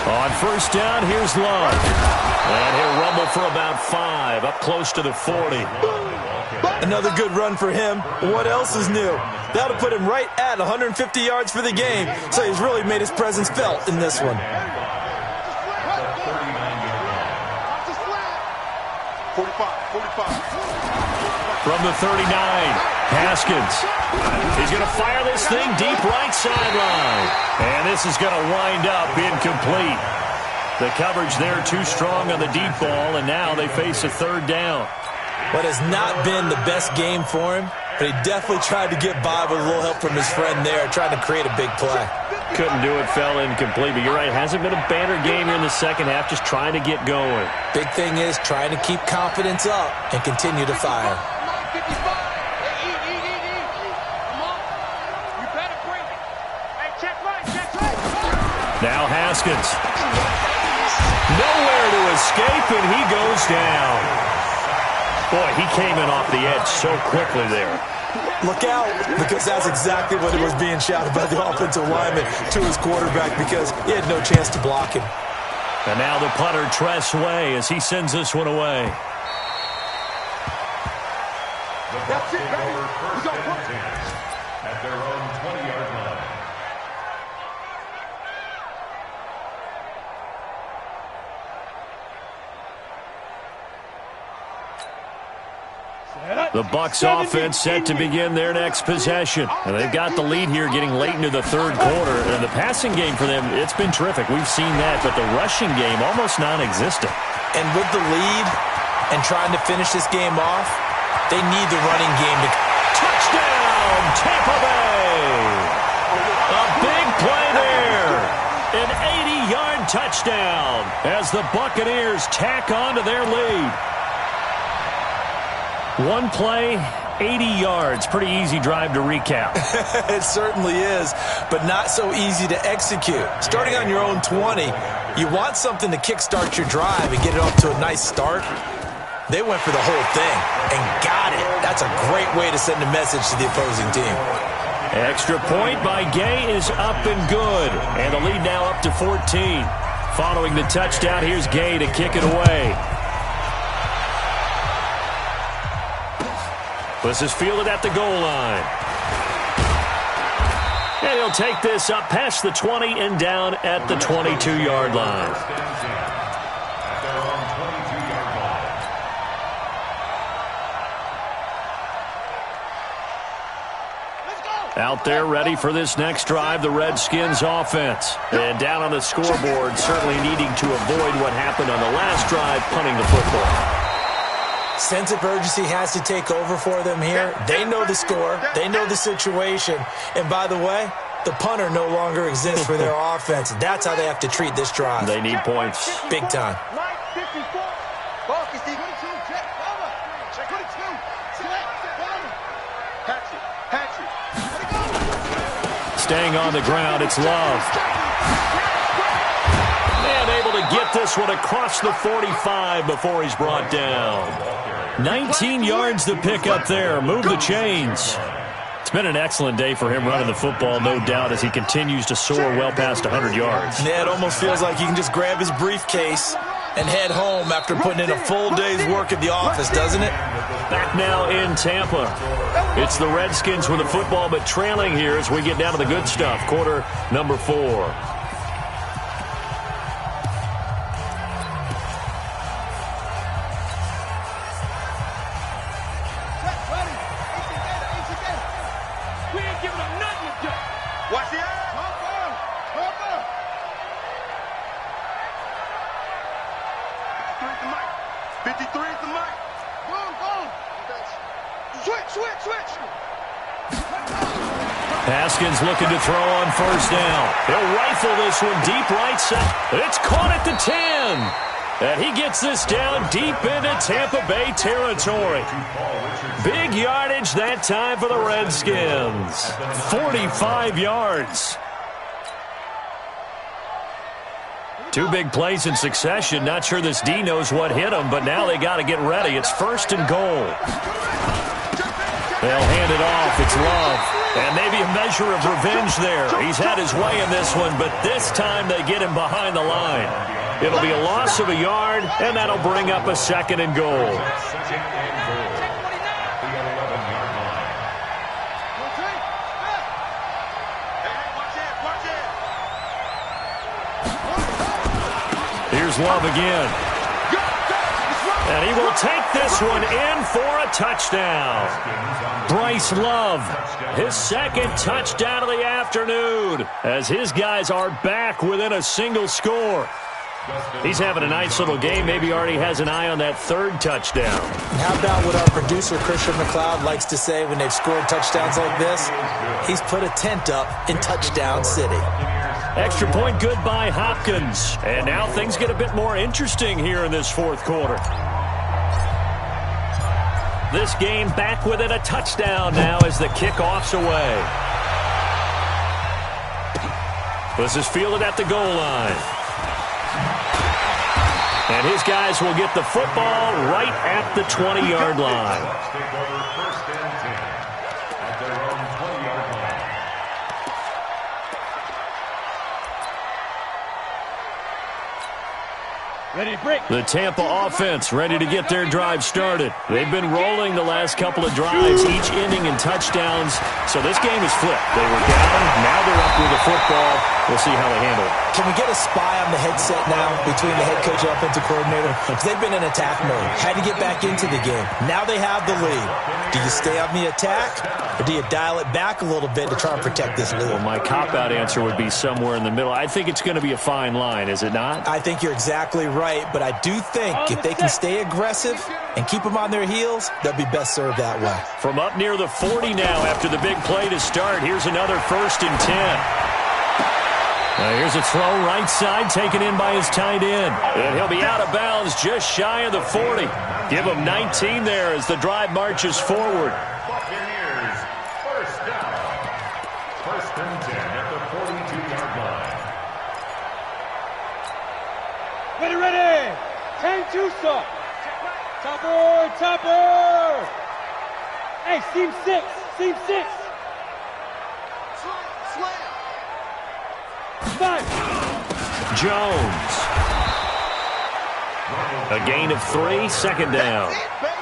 On 1st down, here's Love. And he'll rumble for about 5, up close to the 40. Another good run for him. What else is new? That'll put him right at 150 yards for the game, so he's really made his presence felt in this one. 45. From the 39, Haskins. He's going to fire this thing deep right sideline. And this is going to wind up incomplete. The coverage there too strong on the deep ball, and now they face a third down. What has not been the best game for him, but he definitely tried to get by with a little help from his friend there, trying to create a big play. Couldn't do it, fell incomplete. But you're right, it hasn't been a banner game here in the second half, just trying to get going. Big thing is trying to keep confidence up and continue to fire. Now Haskins. Nowhere to escape, and he goes down. Boy, he came in off the edge so quickly there. Look out, because that's exactly what was being shouted by the offensive lineman to his quarterback, because he had no chance to block him. And now the punter, Tress Way, as he sends this one away. That's it, baby. We go for it. At their own 20-yard line. The Bucs offense set to begin their next possession. And they've got the lead here getting late into the third quarter. And the passing game for them, it's been terrific. We've seen that. But the rushing game, almost non-existent. And with the lead and trying to finish this game off, they need the running game to... Touchdown, Tampa Bay! A big play there. An 80-yard touchdown as the Buccaneers tack on to their lead. One play, 80 yards. Pretty easy drive to recap. It certainly is, but not so easy to execute. Starting on your own 20, you want something to kickstart your drive and get it off to a nice start. They went for the whole thing and got it. That's a great way to send a message to the opposing team. Extra point by Gay is up and good. And the lead now up to 14. Following the touchdown, here's Gay to kick it away. This is fielded at the goal line. And he'll take this up past the 20 and down at the 22-yard line. Out there ready for this next drive, the Redskins offense. And down on the scoreboard, certainly needing to avoid what happened on the last drive, punting the football. Sense of urgency has to take over for them here. They know the score. They know the situation. And by the way, the punter no longer exists for their offense. That's how they have to treat this drive. They need points. Big time. Staying on the ground, it's Love. And able to get this one across the 45 before he's brought down. 19 yards to pick up there. Move the chains. It's been an excellent day for him running the football, no doubt, as he continues to soar well past 100 yards. Yeah, it almost feels like he can just grab his briefcase and head home after putting in a full day's work at the office, doesn't it? Back now in Tampa. It's the Redskins with the football, but trailing here as we get down to the good stuff. Quarter number 4. Haskins looking to throw on first down. He'll rifle this one deep right side. It's caught at the 10. And he gets this down deep into Tampa Bay territory. Big yardage that time for the Redskins. 45 yards. Two big plays in succession. Not sure this D knows what hit him, but now they got to get ready. It's first and goal. They'll hand it off. It's Love. And maybe a measure of revenge there. He's had his way in this one, but this time they get him behind the line. It'll be a loss of a yard, and that'll bring up a second and goal. Here's Love again. And he will take this one in for a touchdown. Bryce Love, his second touchdown of the afternoon, as his guys are back within a single score. He's having a nice little game. Maybe already has an eye on that third touchdown. How about what our producer, Christian McLeod, likes to say when they've scored touchdowns like this? He's put a tent up in Touchdown City. Extra point good by Hopkins. And now things get a bit more interesting here in this fourth quarter. This game back within a touchdown now as the kickoff's away. This is fielded at the goal line. And his guys will get the football right at the 20-yard line. First and 10 at their own 20-yard line. Ready to break. The Tampa offense ready to get their drive started. They've been rolling the last couple of drives, each ending in touchdowns. So this game is flipped. They were down, now they're up with the football. We'll see how they handle it. Can we get a spy on the headset now between the head coach and offensive coordinator? Because they've been in attack mode. Had to get back into the game. Now they have the lead. Do you stay on the attack, or do you dial it back a little bit to try and protect this lead? Well, my cop-out answer would be somewhere in the middle. I think it's going to be a fine line, is it not? I think you're exactly right, but I do think if they can stay aggressive and keep them on their heels, they'll be best served that way. From up near the 40 now after the big play to start, here's another 1st and 10. Now here's a throw right side taken in by his tight end. And he'll be out of bounds just shy of the 40. Give him 19 there as the drive marches forward. Buccaneers, first down. 1st and 10 at the 42-yard line. Ready, ready. 10-2 stop. Topper, topper. Hey, seam 6. Seam 6. Slam. Jones. A gain of 3, 2nd down.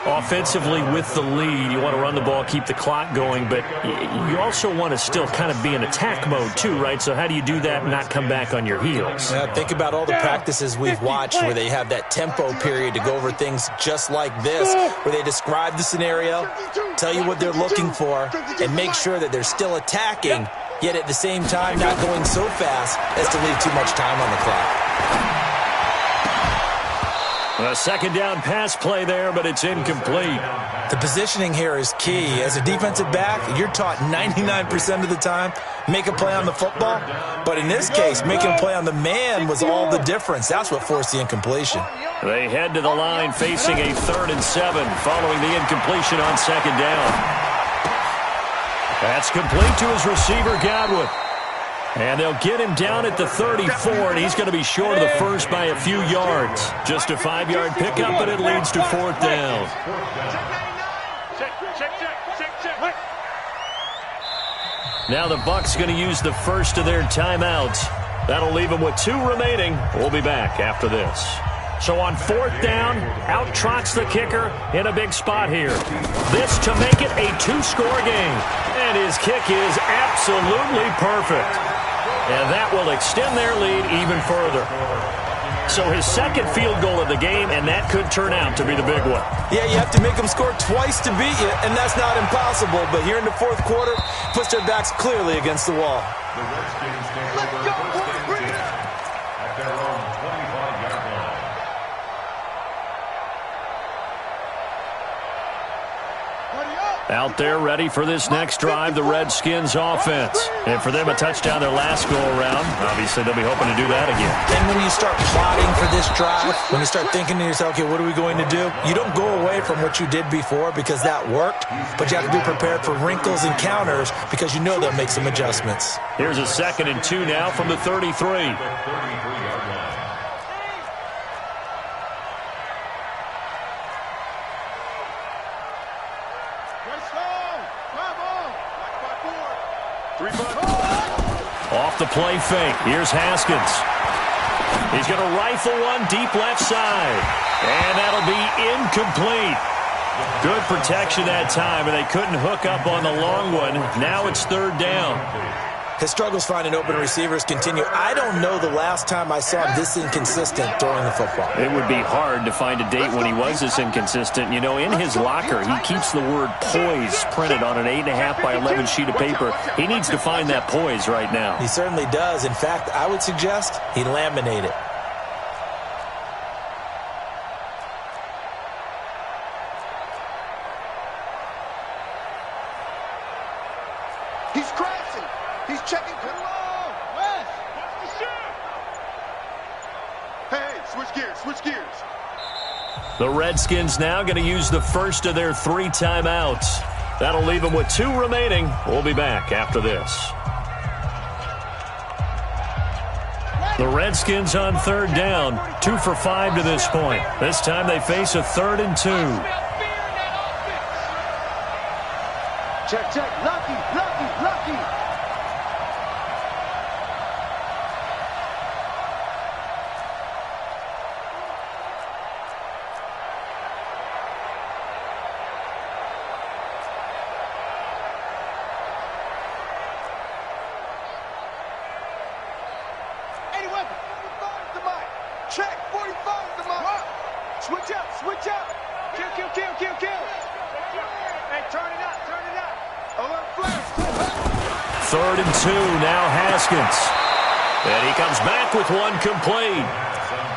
Offensively with the lead, you want to run the ball, keep the clock going, but you also want to still kind of be in attack mode too, right? So how do you do that and not come back on your heels? Yeah, think about all the practices we've watched where they have that tempo period to go over things just like this, where they describe the scenario, tell you what they're looking for, and make sure that they're still attacking, yet at the same time not going so fast as to leave too much time on the clock. A 2nd down pass play there, but it's incomplete. The positioning here is key. As a defensive back, you're taught 99% of the time, make a play on the football. But in this case, making a play on the man was all the difference. That's what forced the incompletion. They head to the line facing a 3rd and 7 following the incompletion on 2nd down. That's complete to his receiver, Godwin. And they'll get him down at the 34, and he's going to be short of the first by a few yards. Just a 5-yard pickup, but it leads to 4th down. Now the Bucs going to use the first of their timeouts. That'll leave them with 2 remaining. We'll be back after this. So on 4th down, out trots the kicker in a big spot here. This to make it a 2-score game. And his kick is absolutely perfect. And that will extend their lead even further. So his 2nd field goal of the game, and that could turn out to be the big one. Yeah, you have to make them score twice to beat you, and that's not impossible. But here in the 4th quarter, puts their backs clearly against the wall. The Redskins take over 1st and 10 at their own 25-yard line. Out there ready for this next drive, the Redskins offense. And for them, a touchdown their last go-around. Obviously, they'll be hoping to do that again. And when you start plotting for this drive, when you start thinking to yourself, okay, what are we going to do? You don't go away from what you did before because that worked, but you have to be prepared for wrinkles and counters because you know they'll make some adjustments. Here's a 2nd and 2 now from the 33. Off the play fake. Here's Haskins. He's going to rifle one deep left side. And that'll be incomplete. Good protection that time, and they couldn't hook up on the long one. Now it's 3rd down. His struggles finding open receivers continue. I don't know the last time I saw him this inconsistent throwing the football. It would be hard to find a date when he was this inconsistent. You know, in his locker, he keeps the word poise printed on an 8.5 by 11 sheet of paper. He needs to find that poise right now. He certainly does. In fact, I would suggest he laminate it. He's crashing. He's checking. Hello, West. What's the shot? Hey, switch gears. Switch gears. The Redskins now going to use the first of their 3 timeouts. That'll leave them with 2 remaining. We'll be back after this. The Redskins on 3rd down, 2 for 5 to this point. This time they face a 3rd and 2. Check, check. Lucky, lucky, lucky. Any weapon. 45 to Mike. Check. 45 to Mike. Switch up, switch up. Kill, kill, kill, kill, kill. Hey, turn it up, turn it up. Alert flash. 3rd and 2, now Haskins. And he comes back with one complete.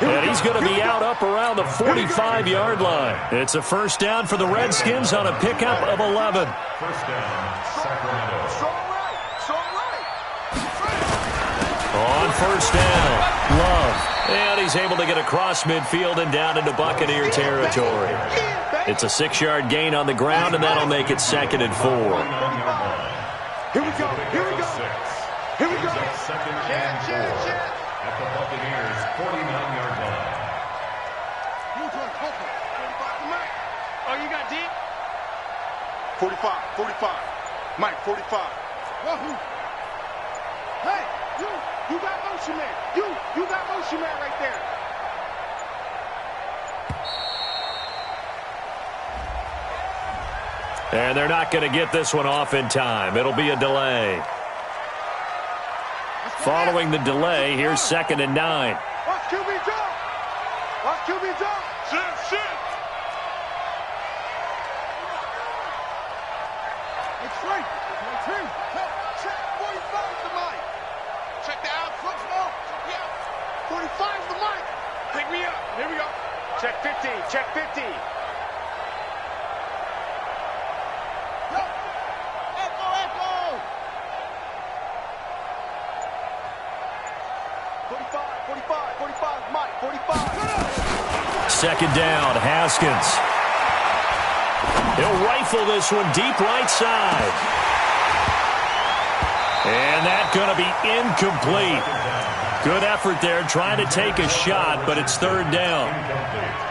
And he's going to be out up around the 45-yard line. It's a first down for the Redskins on a pickup of 11. First down, Sacramento. So right, so right. On first down, Love. And he's able to get across midfield and down into Buccaneer territory. It's a 6-yard gain on the ground, and that'll make it 2nd and 4. Here we go, here we go. Here we go. Second and 4 at the Buccaneers' 49-yard line. Oh, you got deep? 45, 45. Mike, 45. Wahoo. Hey, you got motion man. You got motion man right there. And they're not going to get this one off in time. It'll be a delay. Following the delay, here's 2nd and 9. Watch QB jump. Watch QB jump. Shift. It's free. It's free. Check 45 to Mike. Check the out. Foot small. Yeah. 45 to Mike. Pick me up. Here we go. Check 50. Check 50. Echo. 45, Mike, 45. 2nd down, Haskins. He'll rifle this one deep right side. And that's going to be incomplete. Good effort there, trying to take a shot, but it's 3rd down.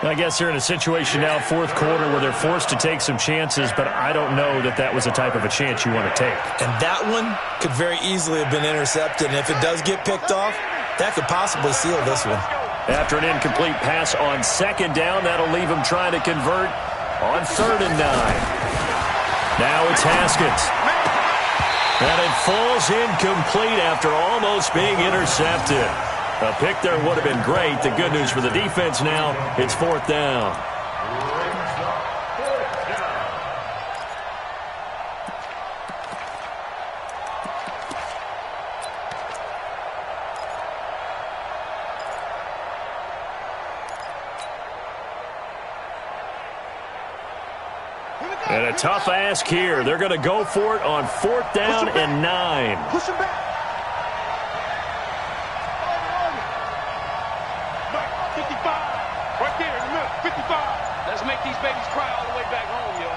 I guess they're in a situation now, 4th quarter, where they're forced to take some chances, but I don't know that that was the type of a chance you want to take. And that one could very easily have been intercepted. And if it does get picked off, that could possibly seal this one. After an incomplete pass on 2nd down, that'll leave him trying to convert on 3rd and 9. Now it's Haskins. And it falls incomplete after almost being intercepted. A pick there would have been great. The good news for the defense now, it's 4th down. And a tough ask here. They're going to go for it on 4th down and 9. Push him back. 55. Right there in the middle. 55. Let's make these babies cry all the way back home, yo.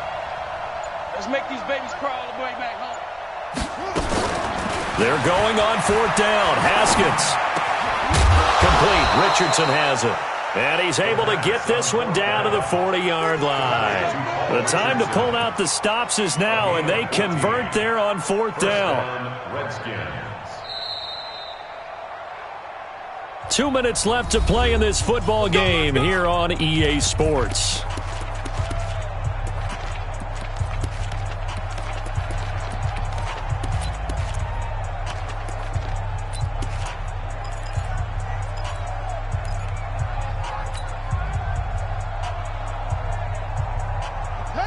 Let's make these babies cry all the way back home. They're going on 4th down. Haskins. Complete. Richardson has it. And he's able to get this one down to the 40-yard line. The time to pull out the stops is now, and they convert there on 4th down. Redskins. 2 minutes left to play in this football game here on EA Sports.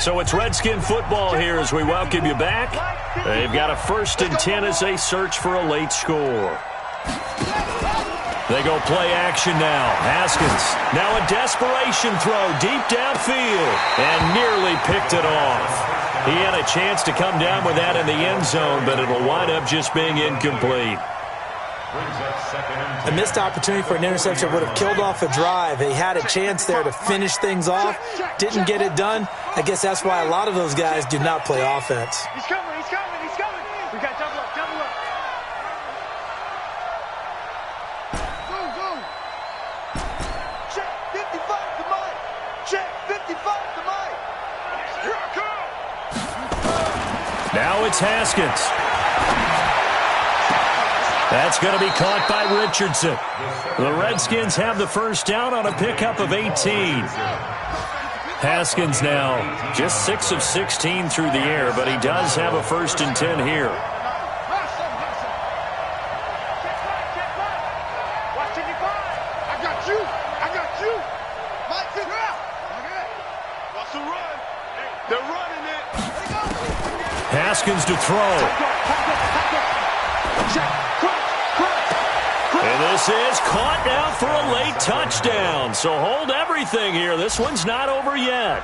So it's Redskin football here as we welcome you back. They've got a 1st and 10 as they search for a late score. They go play action now. Haskins, now a desperation throw deep downfield, and nearly picked it off. He had a chance to come down with that in the end zone, but it'll wind up just being incomplete. A missed opportunity for an interception would have killed off a drive. He had a chance there to finish things off, didn't get it done. I guess that's why a lot of those guys do not play offense. He's coming. We got double up. Go. Check 55 to Mike. Check 55 to Mike. Here I come. Now it's Haskins. That's going to be caught by Richardson. The Redskins have the first down on a pickup of 18. Haskins now just 6 of 16 through the air, but he does have a 1st and 10 here. I got you. Mike, get out. What's the run? They're running it. Haskins to throw. And this is caught now for a late touchdown. So hold everything here. This one's not over yet.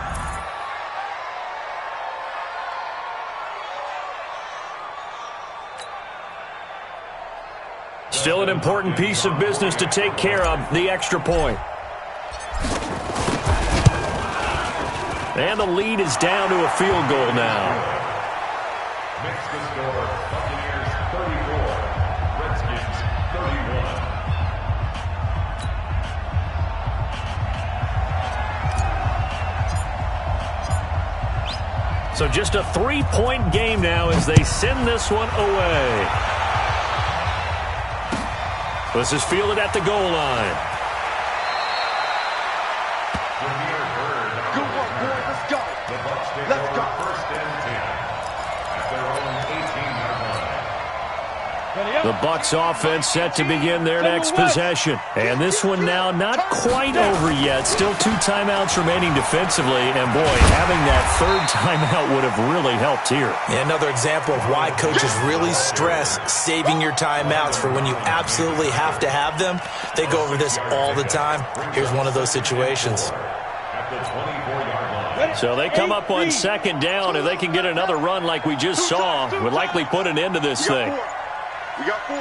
Still an important piece of business to take care of, the extra point. And the lead is down to a field goal now. Makes the score Buccaneers 34, Redskins 31. So just a 3-point game now as they send this one away. This is fielded at the goal line. Good work, boy. Let's go. The Bucs take over 1st and 10 at their own 18-yard line. The Bucs offense set to begin their next possession. And this one now not quite over yet. Still 2 timeouts remaining defensively. And, boy, having that 3rd timeout would have really helped here. Another example of why coaches really stress saving your timeouts for when you absolutely have to have them. They go over this all the time. Here's one of those situations. At the 24-yard line. So they come up on 2nd down. If they can get another run like we just saw, would likely put an end to this thing. We got 4.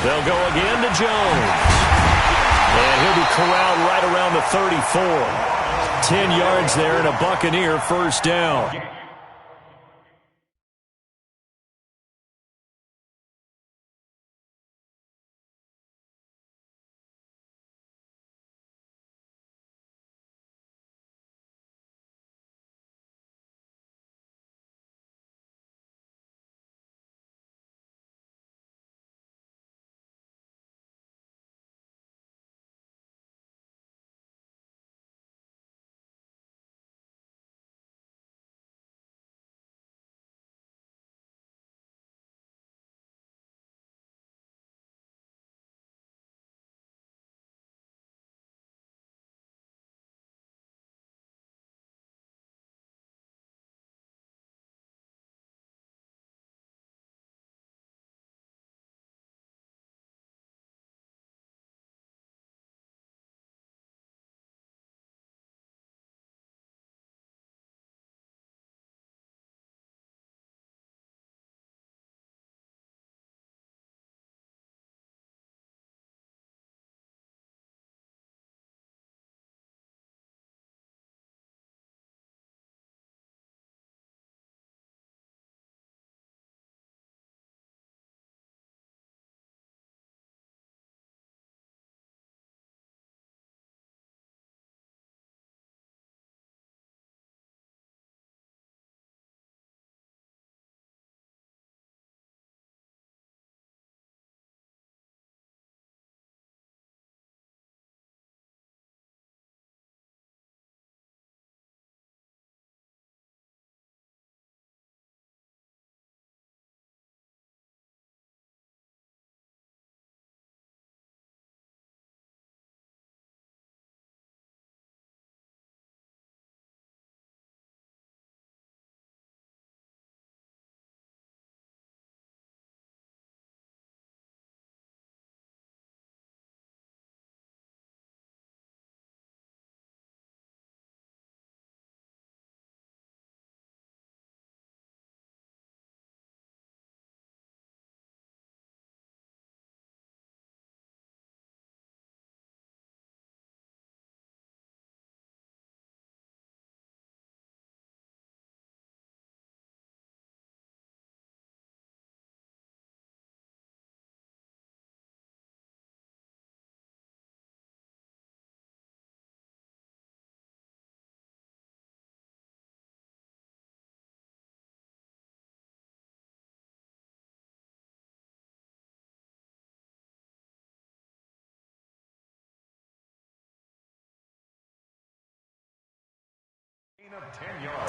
They'll go again to Jones. And he'll be corralled right around the 34. 10 yards there and a Buccaneer 1st down.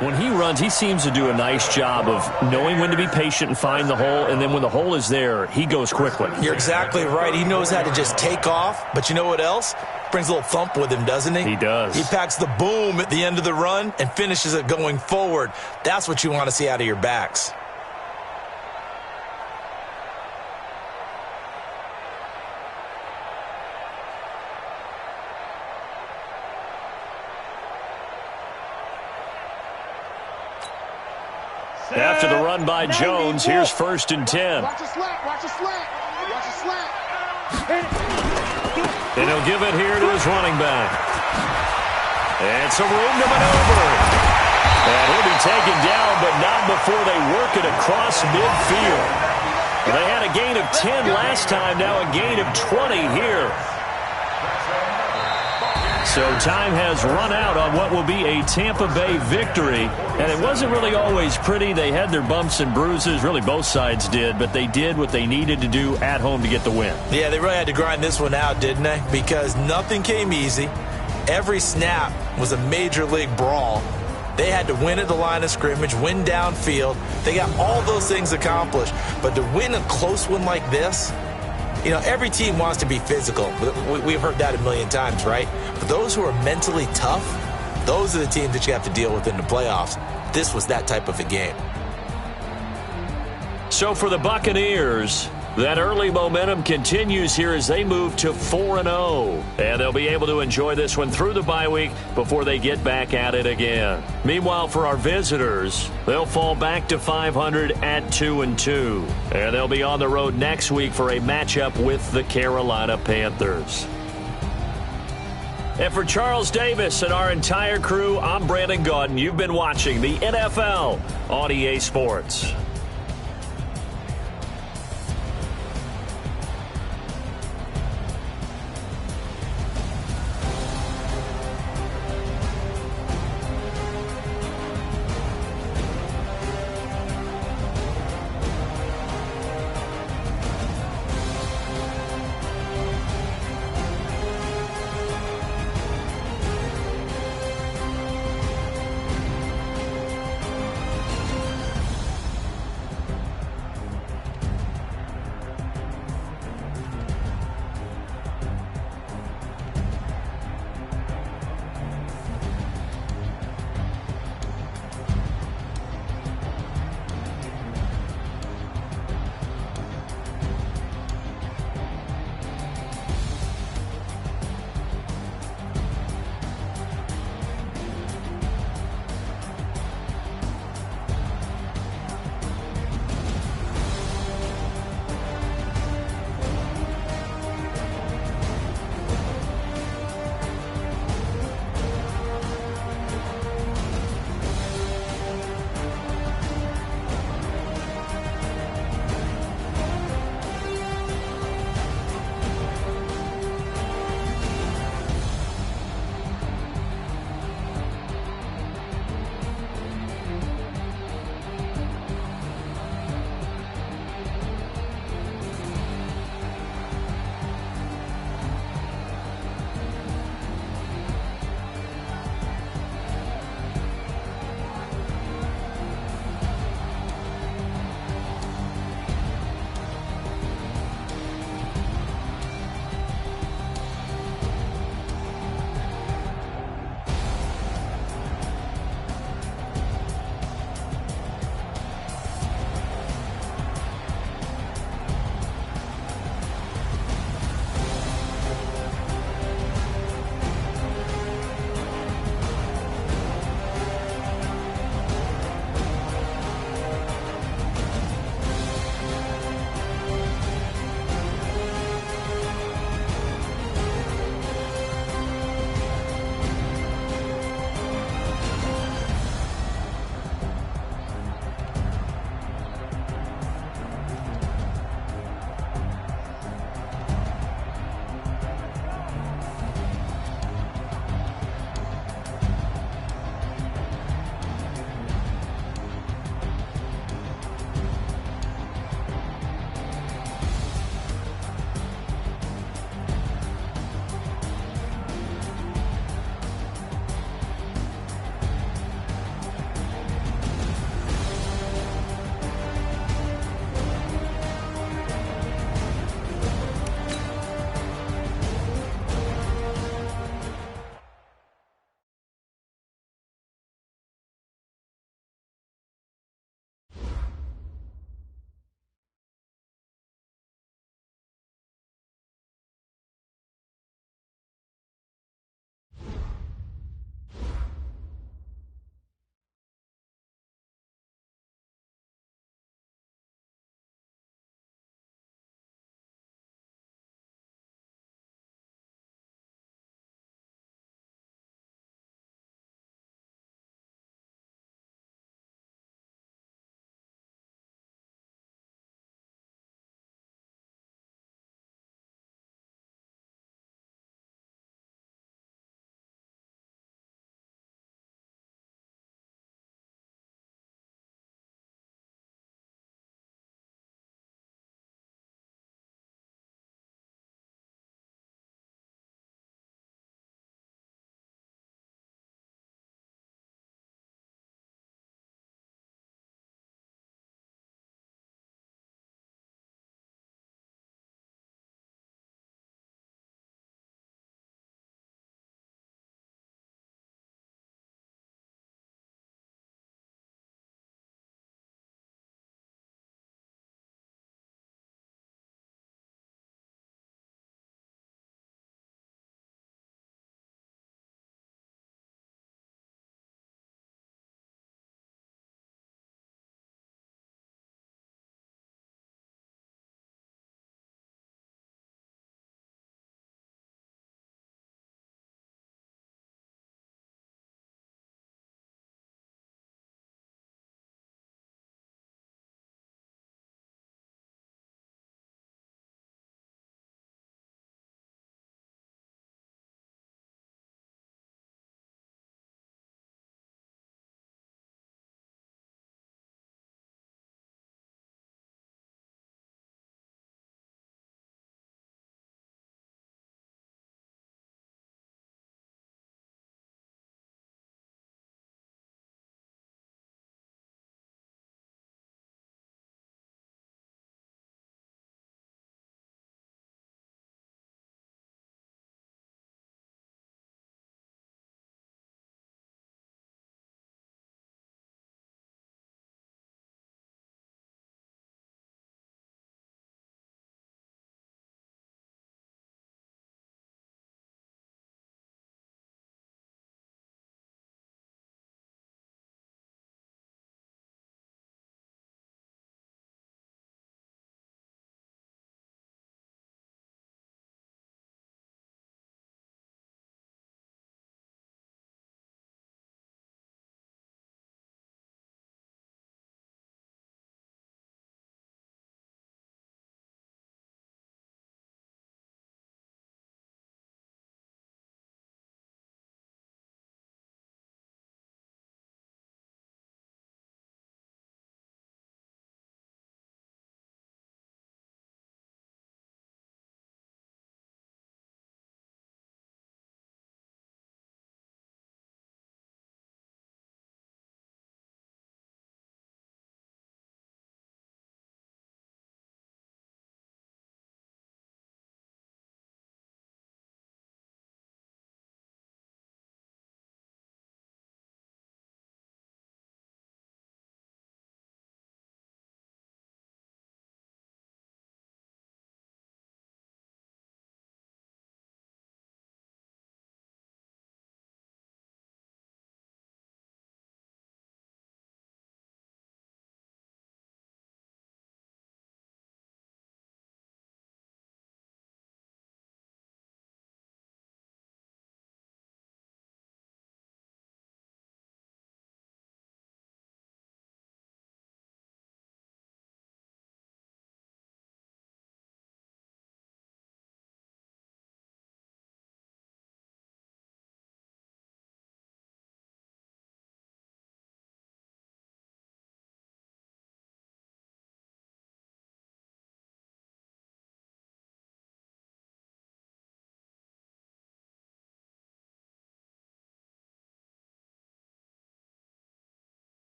When he runs, he seems to do a nice job of knowing when to be patient and find the hole, and then when the hole is there, he goes quickly. You're exactly right. He knows how to just take off, but you know what else? Brings a little thump with him, doesn't he? He does. He packs the boom at the end of the run and finishes it going forward. That's what you want to see out of your backs. After the run by Jones, here's 1st and 10. Watch a slant, watch a slant, watch a slant. And he'll give it here to his running back. And some room to maneuver. And he'll be taken down, but not before they work it across midfield. They had a gain of 10 last time, now a gain of 20 here. So time has run out on what will be a Tampa Bay victory. And it wasn't really always pretty. They had their bumps and bruises. Really, both sides did. But they did what they needed to do at home to get the win. Yeah, they really had to grind this one out, didn't they? Because nothing came easy. Every snap was a major league brawl. They had to win at the line of scrimmage, win downfield. They got all those things accomplished. But to win a close one like this, you know, every team wants to be physical. We've heard that a million times, right? But those who are mentally tough, those are the teams that you have to deal with in the playoffs. This was that type of a game. So for the Buccaneers, that early momentum continues here as they move to 4-0. And they'll be able to enjoy this one through the bye week before they get back at it again. Meanwhile, for our visitors, they'll fall back to 500 at 2-2. And they'll be on the road next week for a matchup with the Carolina Panthers. And for Charles Davis and our entire crew, I'm Brandon Gaudin. You've been watching the NFL on EA Sports.